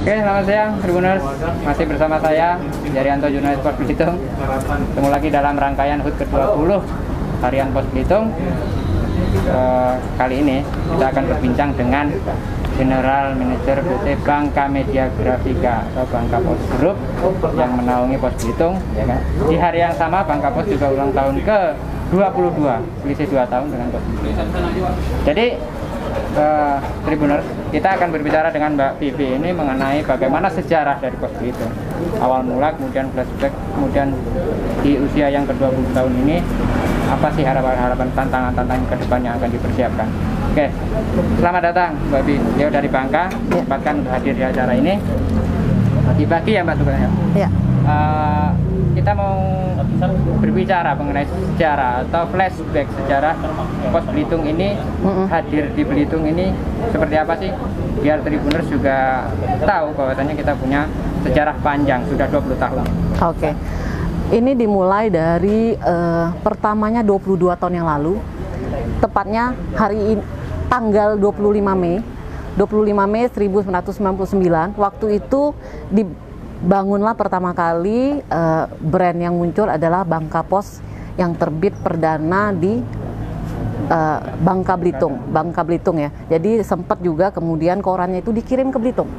Oke, selamat siang Tribuners. Masih bersama saya, Jarianto, jurnalis Pos Belitung. Ketemu lagi dalam rangkaian HUT ke-20 Harian Pos Belitung. Kali ini kita akan berbincang dengan General Manager PT Bangka Media Grafika atau Bangka Pos Group yang menaungi Pos Belitung, ya kan? Di hari yang sama Bangka Pos juga ulang tahun ke-22, selisih 2 tahun dengan Pos Belitung. Jadi Tribuners, kita akan berbicara dengan Mbak Vivi ini mengenai bagaimana sejarah dari Pos Belitung. Awal mula, kemudian flashback, kemudian di usia yang ke-20 tahun ini, apa sih harapan-harapan, tantangan-tantangan ke depan yang akan dipersiapkan. Oke, selamat datang Mbak Vivi, beliau dari Bangka, kesempatan untuk hadir di acara ini. Pagi-pagi ya Mbak tugasnya. Ya. Kita mau berbicara mengenai sejarah atau flashback sejarah Pos Belitung ini, hadir di Belitung ini seperti apa sih, biar Tribuners juga tahu bahwasannya kita punya sejarah panjang, sudah 20 tahun. Oke. Ini dimulai dari pertamanya 22 tahun yang lalu, tepatnya hari ini, tanggal 25 Mei 1999. Waktu itu dibangunlah pertama kali brand yang muncul adalah Bangka Pos yang terbit perdana di Bangka Belitung ya. Jadi sempat juga kemudian korannya itu dikirim ke Belitung.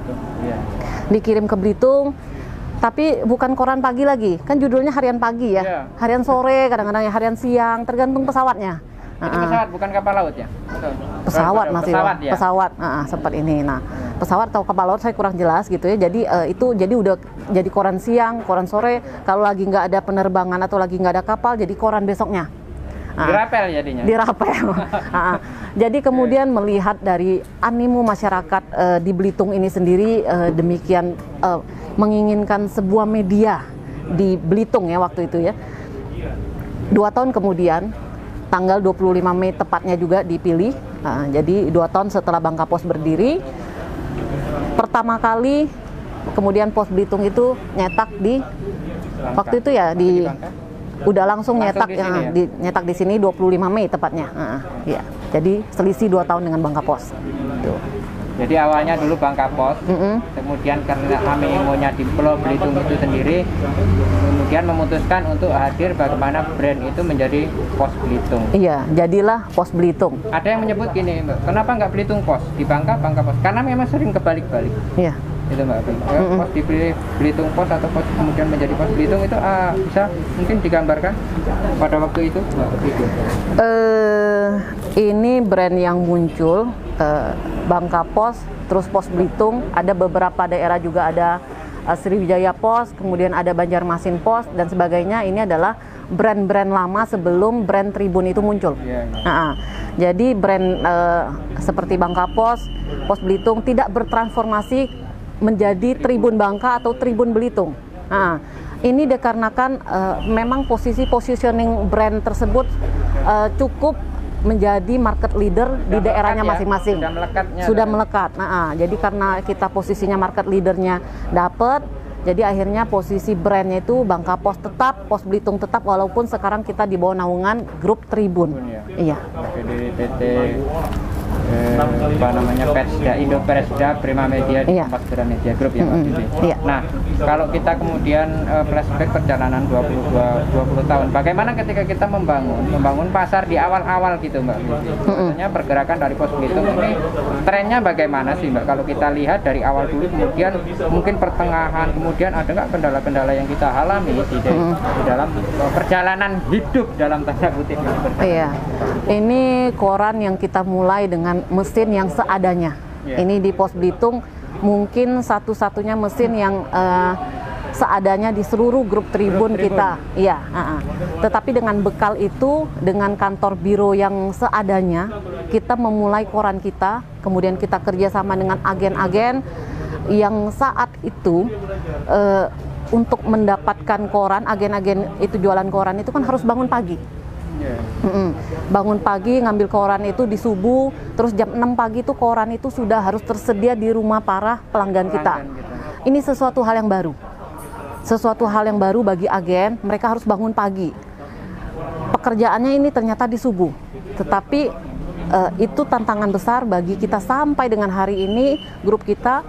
Dikirim ke Belitung, tapi bukan koran pagi lagi, kan judulnya harian pagi ya, harian sore, kadang-kadang ya harian siang, tergantung pesawatnya. Itu pesawat, bukan kapal laut ya? Pesawat masih pesawat, ya? Pesawat sempat ini. Nah, pesawat atau kapal laut saya kurang jelas gitu ya. Jadi itu jadi udah jadi koran siang, koran sore. Kalau lagi nggak ada penerbangan atau lagi nggak ada kapal, jadi koran besoknya. Dirapel jadinya. Dirapel. Jadi kemudian melihat dari animo masyarakat di Belitung ini sendiri, demikian menginginkan sebuah media di Belitung ya waktu itu ya. 2 tahun kemudian, tanggal 25 Mei tepatnya juga dipilih. Jadi 2 tahun setelah Bangka Pos berdiri, pertama kali kemudian Pos Belitung itu nyetak di Bangka. Waktu itu ya di udah langsung nyetak di sini, ya? Nyetak di sini 25 Mei tepatnya. Ya. Jadi selisih 2 tahun dengan Bangka Pos. Tuh. Jadi awalnya dulu Bangka Pos, kemudian karena animonya di Pulau Belitung itu sendiri, kemudian memutuskan untuk hadir bagaimana brand itu menjadi Pos Belitung. Iya, jadilah Pos Belitung. Ada yang menyebut gini, Mbak, kenapa nggak Belitung Pos? Di Bangka, Bangka Pos. Karena memang sering kebalik-balik. Iya. Itu Mbak. Pos dipilih Belitung Pos atau Pos kemudian menjadi Pos Belitung itu bisa mungkin digambarkan pada waktu itu, Mbak? Ini brand yang muncul, Bangka Pos, terus Pos Belitung, ada beberapa daerah juga ada Sriwijaya Pos, kemudian ada Banjarmasin Pos dan sebagainya. Ini adalah brand-brand lama sebelum brand Tribun itu muncul. Jadi brand seperti Bangka Pos, Pos Belitung tidak bertransformasi menjadi Tribun Bangka atau Tribun Belitung. Ini dikarenakan memang positioning brand tersebut cukup menjadi market leader di daerahnya masing-masing. Sudah melekat. Jadi karena kita posisinya market leadernya dapat, jadi akhirnya posisi brandnya itu Bangka Pos tetap, Pos Belitung tetap, walaupun sekarang kita di bawah naungan grup Tribun. Iya. Dari PT apa namanya, Persda, Indo Persda Prima Media, Tempat Media Group ya Pak Vivi. Nah, kalau kita kemudian flashback perjalanan 20 tahun, bagaimana ketika kita membangun pasar di awal-awal gitu Mbak Vivi? Maksudnya pergerakan dari Pos Belitung ini trennya bagaimana sih Mbak? Kalau kita lihat dari awal dulu, kemudian mungkin pertengahan, kemudian ada nggak kendala-kendala yang kita alami di dalam perjalanan hidup dalam tanda kutip? Iya, ini koran yang kita mulai dengan mesin yang seadanya. Ini di Pos Belitung mungkin satu-satunya mesin yang seadanya di seluruh grup Tribun kita. Iya. Tetapi dengan bekal itu, dengan kantor biro yang seadanya, kita memulai koran kita. Kemudian kita kerjasama dengan agen-agen yang saat itu untuk mendapatkan koran, agen-agen itu jualan koran itu kan harus bangun pagi. Bangun pagi ngambil koran itu di subuh, terus jam 6 pagi itu koran itu sudah harus tersedia di rumah para pelanggan kita. Ini sesuatu hal yang baru. Sesuatu hal yang baru bagi agen, mereka harus bangun pagi. Pekerjaannya ini ternyata di subuh. Tetapi itu tantangan besar bagi kita sampai dengan hari ini grup kita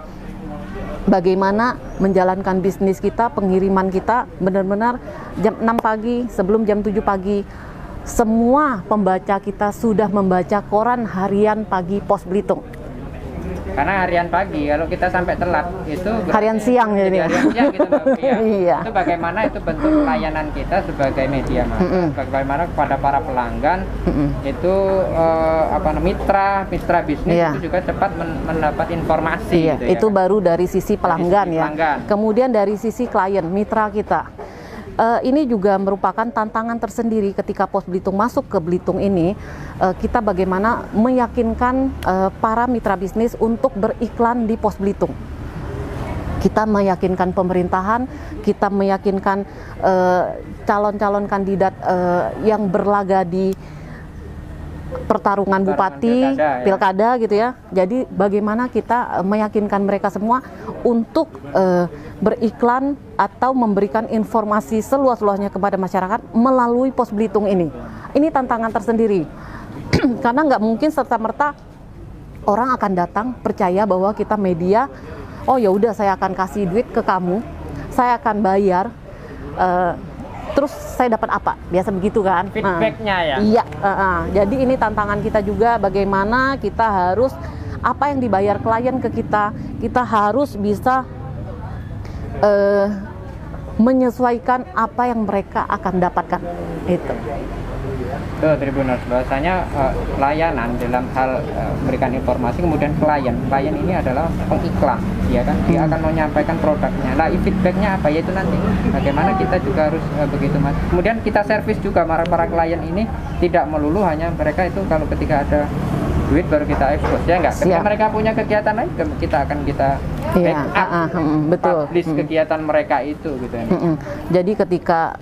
bagaimana menjalankan bisnis kita, pengiriman kita benar-benar jam 6 pagi, sebelum jam 7 pagi semua pembaca kita sudah membaca koran harian pagi Pos Belitung. Karena harian pagi, kalau kita sampai telat itu harian siang jadi harian siang gitu Mbak Pri, ya. Iya. Itu bagaimana itu bentuk pelayanan kita sebagai media massa, bagaimana kepada para pelanggan itu mitra bisnis itu juga cepat mendapat informasi gitu, itu ya, baru dari sisi pelanggan ya. Pelanggan. Kemudian dari sisi klien, mitra kita. Ini juga merupakan tantangan tersendiri ketika Pos Belitung masuk ke Belitung ini. Kita bagaimana meyakinkan para mitra bisnis untuk beriklan di Pos Belitung. Kita meyakinkan pemerintahan, kita meyakinkan calon-calon kandidat yang berlaga di pertarungan bupati, pilkada gitu ya. Jadi bagaimana kita meyakinkan mereka semua untuk beriklan atau memberikan informasi seluas-luasnya kepada masyarakat melalui Pos Belitung ini. Ini tantangan tersendiri karena nggak mungkin serta-merta orang akan datang percaya bahwa kita media, oh ya udah saya akan kasih duit ke kamu, saya akan bayar, terus saya dapat apa? Biasa begitu kan? Feedbacknya ya? Iya. Jadi ini tantangan kita juga, bagaimana kita harus apa yang dibayar klien ke kita harus bisa menyesuaikan apa yang mereka akan dapatkan. Itu. Tuh Tribuners, bahwasanya layanan dalam hal memberikan informasi, kemudian klien ini adalah pengiklan, ya kan, dia akan menyampaikan produknya. Nah, feedbacknya apa, yaitu nanti bagaimana kita juga harus begitu Mas. Kemudian kita servis juga para klien ini, tidak melulu hanya mereka itu kalau ketika ada duit baru kita expose, ya enggak. Ketika mereka punya kegiatan lain, kita akan backup, betul, publish kegiatan mereka itu gitu ya. Jadi ketika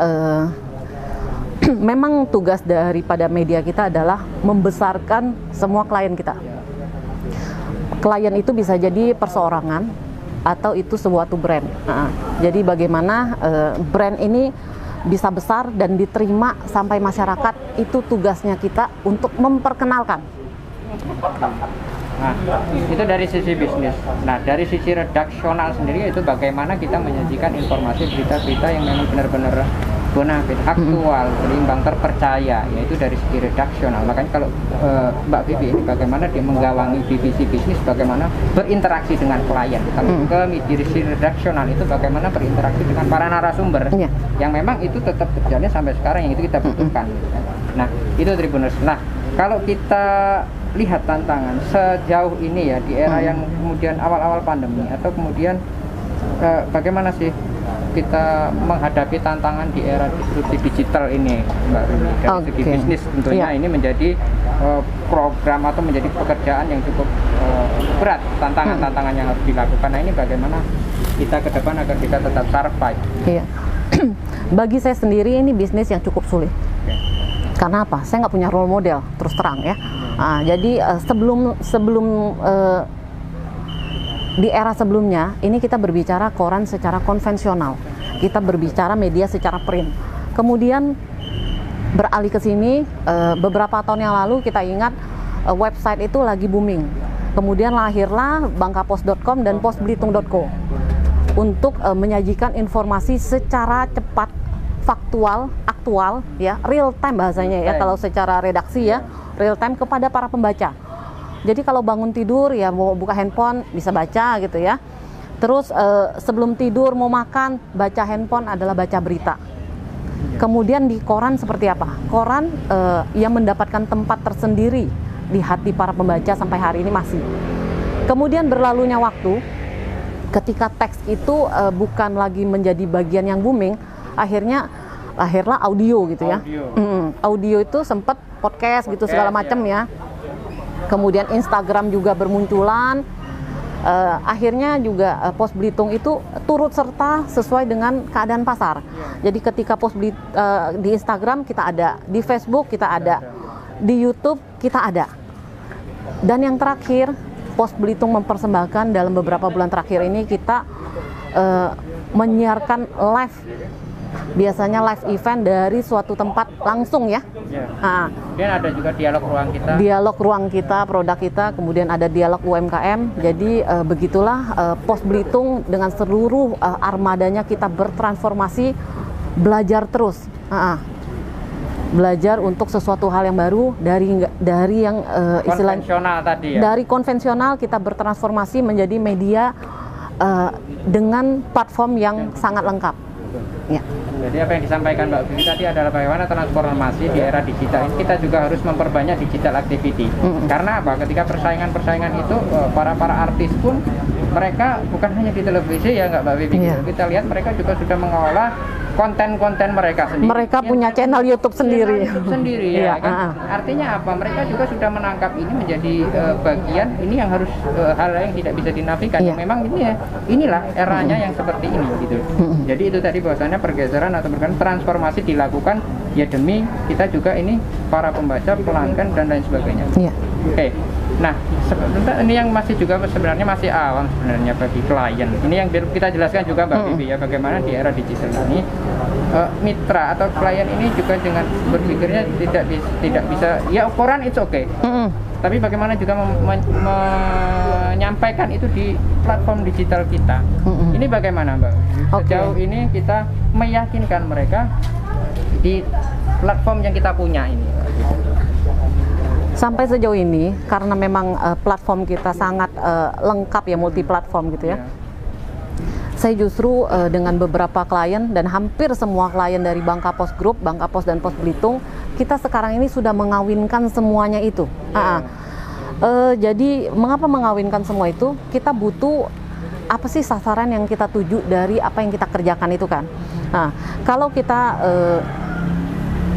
memang tugas daripada media kita adalah membesarkan semua klien kita. Klien itu bisa jadi perseorangan atau itu suatu brand. Jadi bagaimana brand ini bisa besar dan diterima sampai masyarakat, itu tugasnya kita untuk memperkenalkan. Nah, itu dari sisi bisnis. Nah, dari sisi redaksional sendiri itu bagaimana kita menyajikan informasi berita-berita yang memang benar-benar bonafit, aktual, berimbang, terpercaya, yaitu dari segi redaksional. Makanya kalau Mbak Vivi ini bagaimana dia menggawangi divisi bisnis, bagaimana berinteraksi dengan klien. Kalau ke divisi redaksional itu bagaimana berinteraksi dengan para narasumber yang memang itu tetap terjalin sampai sekarang, yang itu kita butuhkan. Nah, itu Tribuners. Nah, kalau kita lihat tantangan sejauh ini ya di era yang kemudian awal-awal pandemi, atau kemudian bagaimana sih kita menghadapi tantangan di era disrupsi digital ini, Mbak Rumi, dari segi bisnis tentunya ini menjadi program atau menjadi pekerjaan yang cukup berat, tantangan-tantangan yang harus dilakukan. Nah, ini bagaimana kita ke depan agar kita tetap survive? Iya. Bagi saya sendiri ini bisnis yang cukup sulit. Karena apa? Saya nggak punya role model, terus terang ya. Jadi sebelum di era sebelumnya, ini kita berbicara koran secara konvensional, kita berbicara media secara print. Kemudian beralih ke sini, beberapa tahun yang lalu kita ingat website itu lagi booming. Kemudian lahirlah bangkapos.com dan posbelitung.co untuk menyajikan informasi secara cepat, faktual, aktual, ya, real time bahasanya ya, kalau secara redaksi ya, real time kepada para pembaca. Jadi kalau bangun tidur ya mau buka handphone bisa baca gitu ya. Terus sebelum tidur mau makan, baca handphone adalah baca berita. Kemudian di koran seperti apa? Koran yang mendapatkan tempat tersendiri di hati para pembaca sampai hari ini masih. Kemudian berlalunya waktu, ketika teks itu bukan lagi menjadi bagian yang booming, akhirnya lahirlah audio gitu ya. Audio itu sempat podcast gitu segala macam ya. Kemudian Instagram juga bermunculan. Akhirnya juga Pos Belitung itu turut serta sesuai dengan keadaan pasar. Jadi ketika di Instagram kita ada, di Facebook kita ada, di YouTube kita ada. Dan yang terakhir, Pos Belitung mempersembahkan dalam beberapa bulan terakhir ini kita menyiarkan live biasanya live event dari suatu tempat langsung ya. Kemudian ada juga dialog ruang kita. Dialog ruang kita, produk kita, kemudian ada dialog UMKM. Jadi begitulah Pos Belitung dengan seluruh armadanya kita bertransformasi, belajar terus. Belajar untuk sesuatu hal yang baru dari yang istilahnya konvensional tadi ya. Dari konvensional kita bertransformasi menjadi media dengan platform yang sangat lengkap. Ya. Jadi apa yang disampaikan Mbak Vivi tadi adalah bagaimana transformasi di era digital ini kita juga harus memperbanyak digital activity. Karena apa? Ketika persaingan itu para artis pun mereka bukan hanya di televisi ya nggak Mbak Vivi. Kita lihat mereka juga sudah mengolah konten-konten mereka sendiri. Mereka punya channel YouTube sendiri. YouTube sendiri ya kan. Artinya apa? Mereka juga sudah menangkap ini menjadi bagian ini yang harus hal yang tidak bisa dinafikan. Yang memang ini ya, inilah eranya yang seperti ini gitu. Jadi itu tadi bahwasannya pergeseran atau transformasi dilakukan ya demi kita juga ini para pembaca, pelanggan dan lain sebagainya. Oke. Nah, ini yang masih juga sebenarnya masih awam sebenarnya bagi klien. Ini yang kita jelaskan juga Mbak Vivi ya, bagaimana di era digital ini mitra atau klien ini juga dengan berpikirnya tidak bisa ya ukuran itu oke. Tapi bagaimana juga menyampaikan itu di platform digital kita. Ini bagaimana Mbak? Sejauh ini kita meyakinkan mereka di platform yang kita punya ini. Sampai sejauh ini karena memang platform kita sangat lengkap ya, multi platform gitu ya. Saya justru dengan beberapa klien dan hampir semua klien dari Bankapos Group, Bankapos dan Pos Belitung, kita sekarang ini sudah mengawinkan semuanya itu. Jadi mengapa mengawinkan semua itu? Kita butuh apa sih sasaran yang kita tuju dari apa yang kita kerjakan itu kan. Nah, kalau kita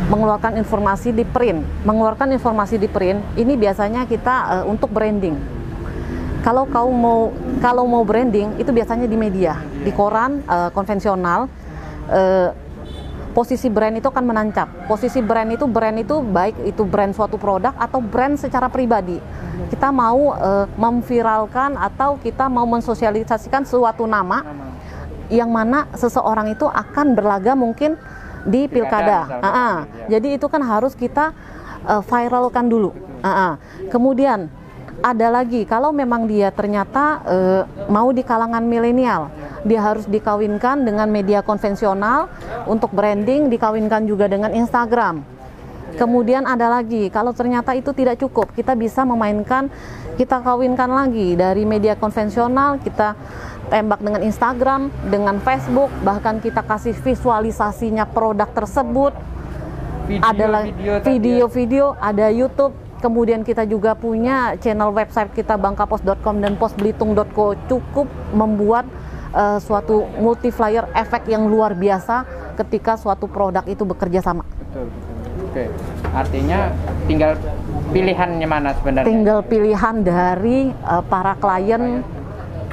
mengeluarkan informasi di print, ini biasanya kita untuk branding. Kalau mau branding itu biasanya di media, di koran konvensional. Posisi brand itu akan menancap. Posisi brand itu baik itu brand suatu produk atau brand secara pribadi. Kita mau memviralkan atau kita mau mensosialisasikan suatu nama yang mana seseorang itu akan berlaga mungkin di pilkada. Jadi itu kan harus kita viralkan dulu. Kemudian ada lagi, kalau memang dia ternyata mau di kalangan milenial, dia harus dikawinkan dengan media konvensional untuk branding, dikawinkan juga dengan Instagram. Kemudian ada lagi, kalau ternyata itu tidak cukup, kita bisa memainkan, kita kawinkan lagi dari media konvensional, kita tembak dengan Instagram, dengan Facebook, bahkan kita kasih visualisasinya produk tersebut. Ada video-video, ada YouTube. Kemudian kita juga punya channel website kita bankapos.com dan posbelitung.co, cukup membuat suatu multiplier efek yang luar biasa ketika suatu produk itu bekerja sama. Betul. Oke. Artinya tinggal pilihannya mana sebenarnya? Tinggal pilihan dari para klien,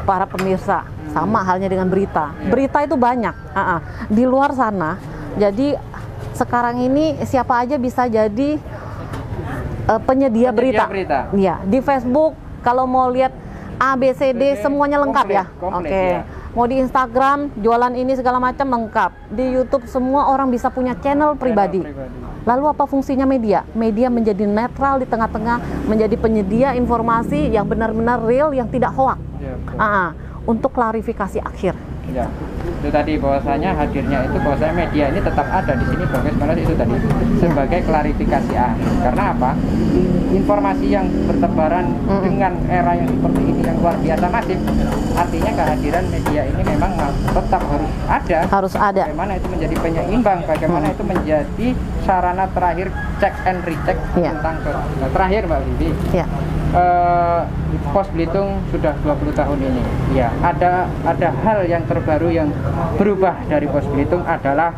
para pemirsa. Sama halnya dengan berita. Berita itu banyak di luar sana. Jadi sekarang ini siapa aja bisa jadi penyedia berita. Ya, di Facebook kalau mau lihat A, B, C, D semuanya lengkap ya. Oke. Mau di Instagram jualan ini segala macam lengkap. Di YouTube semua orang bisa punya channel pribadi. Lalu apa fungsinya media? Media menjadi netral di tengah-tengah, menjadi penyedia informasi yang benar-benar real, yang tidak hoax. Untuk klarifikasi akhir. Ya, itu tadi bahwasanya hadirnya itu bahwasanya media ini tetap ada di sini bagaimana itu tadi sebagai klarifikasi akhir. Karena apa? Informasi yang bertebaran dengan era yang seperti ini yang luar biasa masif, artinya kehadiran media ini memang tetap harus ada. Bagaimana itu menjadi penyeimbang, bagaimana itu menjadi sarana terakhir check and recheck tentang terakhir Mbak Vivi. Pos Belitung sudah 20 tahun ini. Ya, ada hal yang terbaru yang berubah dari Pos Belitung adalah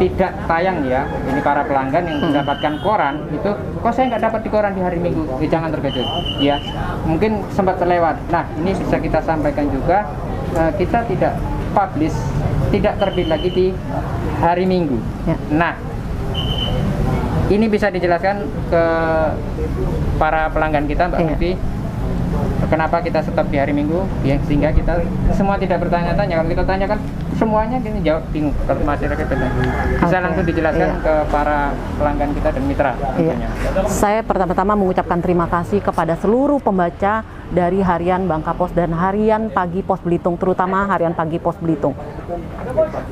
tidak tayang ya. Ini para pelanggan yang mendapatkan koran itu, kok saya nggak dapat di koran di hari Minggu? Jangan terkejut. Ya, mungkin sempat terlewat. Nah, ini bisa kita sampaikan juga, kita tidak publish, tidak terbit lagi di hari Minggu. Nah, ini bisa dijelaskan ke para pelanggan kita Mbak Vivi, kenapa kita tetap di hari Minggu, ya, sehingga kita semua tidak bertanya-tanya. Kalau kita tanyakan semuanya gini jawab bingung kalau masyarakat bisa langsung dijelaskan ke para pelanggan kita dan mitra tentunya. Saya pertama-tama mengucapkan terima kasih kepada seluruh pembaca dari Harian Bangka Pos dan Harian Pagi Pos Belitung, terutama Harian Pagi Pos Belitung.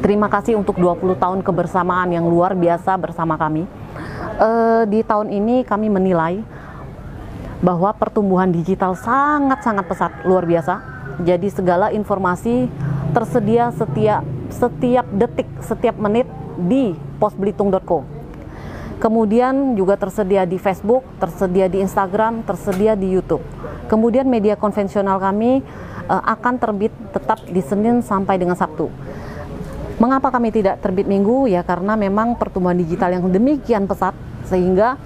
Terima kasih untuk 20 tahun kebersamaan yang luar biasa bersama kami. Di tahun ini kami menilai bahwa pertumbuhan digital sangat-sangat pesat, luar biasa. Jadi segala informasi tersedia setiap detik, setiap menit di posbelitung.co. Kemudian juga tersedia di Facebook, tersedia di Instagram, tersedia di YouTube. Kemudian media konvensional kami akan terbit tetap di Senin sampai dengan Sabtu. Mengapa kami tidak terbit Minggu? Ya karena memang pertumbuhan digital yang demikian pesat sehingga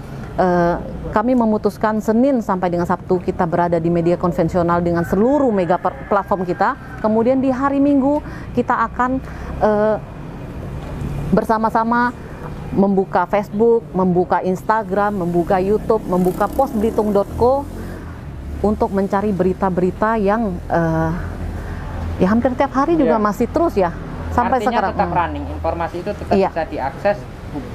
kami memutuskan Senin sampai dengan Sabtu kita berada di media konvensional dengan seluruh mega platform kita. Kemudian di hari Minggu kita akan bersama-sama membuka Facebook, membuka Instagram, membuka YouTube, membuka posbelitung.co untuk mencari berita-berita yang ya hampir tiap hari juga masih terus ya sampai artinya sekarang. Tetap running, informasi itu tetap bisa diakses.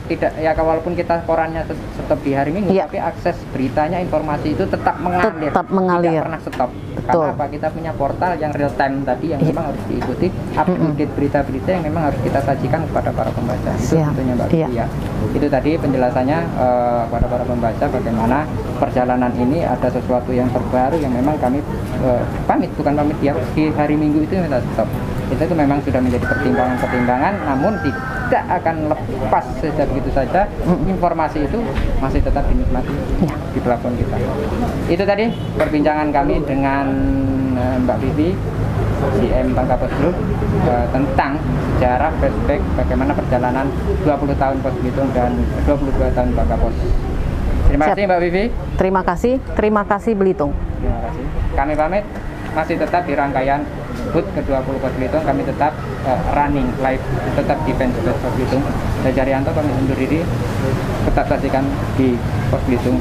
Tidak ya, walaupun kita korannya tetap di hari Minggu, tapi akses beritanya, informasi itu tetap mengalir, tidak pernah stop. Karena apa? Kita punya portal yang real time tadi yang memang harus diikuti, update berita-berita yang memang harus kita sajikan kepada para pembaca. Itu tentunya Mbak Vivi ya. Itu tadi penjelasannya kepada para pembaca bagaimana perjalanan ini ada sesuatu yang terbaru yang memang kami bukan pamit ya, di hari Minggu itu minta stop. Itu memang sudah menjadi pertimbangan-pertimbangan, namun tidak akan lepas sejak begitu saja. Informasi itu masih tetap dinikmati di platform kita. Itu tadi perbincangan kami dengan Mbak Vivi, GM Bangka Pos Group, tentang sejarah flashback bagaimana perjalanan 20 tahun Pos Belitung dan 22 tahun Bangka Pos. Terima kasih Mbak Vivi. Terima kasih Belitung. Terima kasih. Kami pamit, masih tetap di rangkaian HUT ke-20 Pos Belitung, kami tetap running live, tetap di fanpage Pos Belitung. Saya Jaryanto pamit undur diri, tetap saksikan di Pos Belitung.